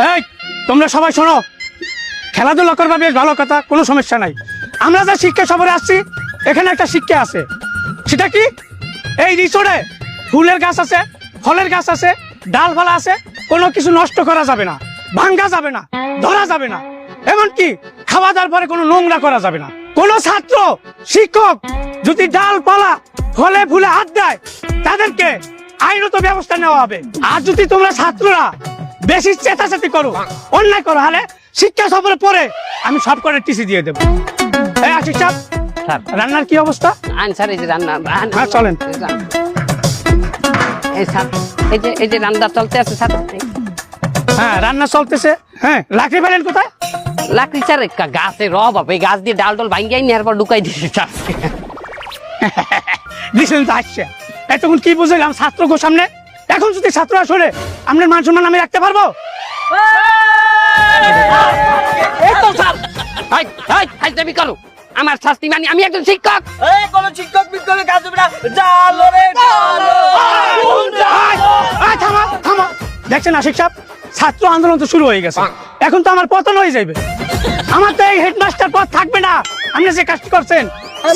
এই তোমরা সবাই শোনো, খেলাধুলা করবা বেশ ভালো কথা, কোনো সমস্যা নাই। আমরা যে শিক্ষা সফরে আসছি এখানে একটা শিক্ষা আছে। সেটা কি? এই রিসোর্টে ফুলের গাছ আছে, ফলের গাছ আছে, ডালপালা আছে, কোনো কিছু নষ্ট করা যাবে না, ভাঙ্গা যাবে না, ধরা যাবে না, এমনকি খাওয়া দাওয়ার পরে কোনো নোংরা করা যাবে না। কোন ছাত্র শিক্ষক যদি ডালপালা ফলে ফুলে হাত দেয় তাদেরকে আইনত ব্যবস্থা নেওয়া হবে। আর যদি তোমরা ছাত্ররা বেশি চেঁচাচেঁচি করো, অন্যায় করো, তাহলে শিক্ষা সফরে পরে আমি সব করে টিসি দিয়ে দেবো। এই আশিক সাহেব, স্যার রান্নার কি অবস্থা? স্যার এই যে রান্না হ্যাঁ চলেন। এই স্যার এই যে রান্না চলতে আছে স্যার। হ্যাঁ রান্না চলতেছে। হ্যাঁ লাকড়ি ফেলেন কোথায়? লাকড়ি স্যার গাছে রব হবে, গাছ দিয়ে ডাল ডাল ভাঙ্গাই নেওয়ার পর ঢুকাই দিয়েছে স্যার। দিছেন তো আসছে। এতক্ষণ কি বুঝলাম ছাত্রকে সামনে, এখন যদি ছাত্ররা শোনে আপনার মান সম্মান আমি রাখতে পারবো? এই তো স্যার, হাইজাবি করো, আমার শাস্তি মানে আমি একজন শিক্ষক। এই কোন শিক্ষক বিক্ষোভে কাজ হবে না, ডালো রে ডালো। থামা থামা। দেখছেন আশিক সাহেব, ছাত্র আন্দোলন তো শুরু হয়ে গেছে, এখন তো আমার পতন হয়ে যাবে। আমার তো এই হেডমাস্টার পদ থাকবে না। আপনি যে কাজটি করছেন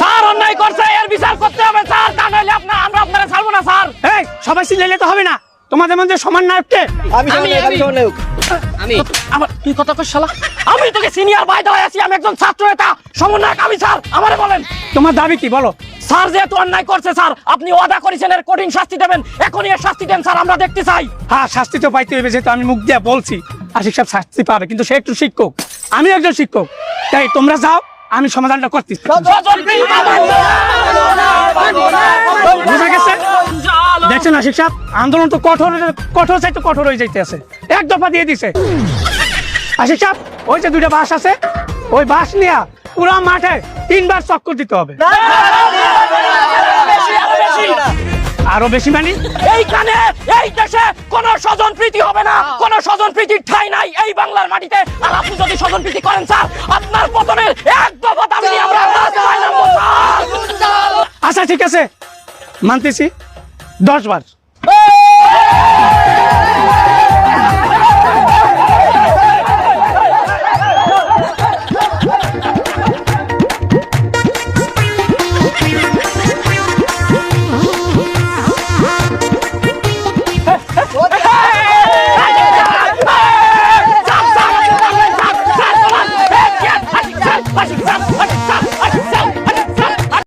স্যার অন্যায় করছে, এর বিচার করতে হবে স্যার, তা নইলে আমরা আপনারা ছাড়বো না স্যার। এই সবাই চিল্লাইলে তো হবে না, তোমাদের মধ্যে সমান নায়ককে আমি আমার তুই কথা কর শালা, আমি তোকে সিনিয়র ভাই দেওয়া আছি, আমি একজন ছাত্র নেতা সমন্বয়ক আমি স্যার, আমারে বলেন তোমার দাবি কি বলো? স্যার যেহেতু অন্যায় করছে স্যার, আপনি ওয়াদা করেছেন এর কঠিন শাস্তি দেবেন, এখনই এর শাস্তি দেন স্যার, আমরা দেখতে চাই। হ্যাঁ শাস্তি তো পাইতে হবে, যেহেতু আমি মুখ দিয়ে বলছি আশিক সাহেব শাস্তি পাবে, কিন্তু সে একটু শিক্ষক, আমি একজন শিক্ষক। তাই তোমরা যাও, আমি সমাধানটা করতেছি। বুঝা গেছে? দেখছেন আশিক সাহেব, আন্দোলন তো কঠোর চাইতে কঠোর হয়ে যাইতে আছে, এক দফা দিয়ে দিছে। আশিক সাহেব, ওই যে দুইটা বাস আছে, ওই বাস নিয়ে পুরো মাঠে 3 বার চক্কর দিতে হবে। আরো বেশি মানে এইখানে এই দেশে কোন স্বজন প্রীতি হবে না, কোন স্বজন প্রীতির ঠাঁই নাই এই বাংলার মাটিতে। আর আপনি যদি স্বজন প্রীতি করেন স্যার, আপনার পতনের এক দফা দাবি নিয়ে আমরা রাস্তায় নামবো স্যার। আচ্ছা ঠিক আছে, মানতেছি 10 বার।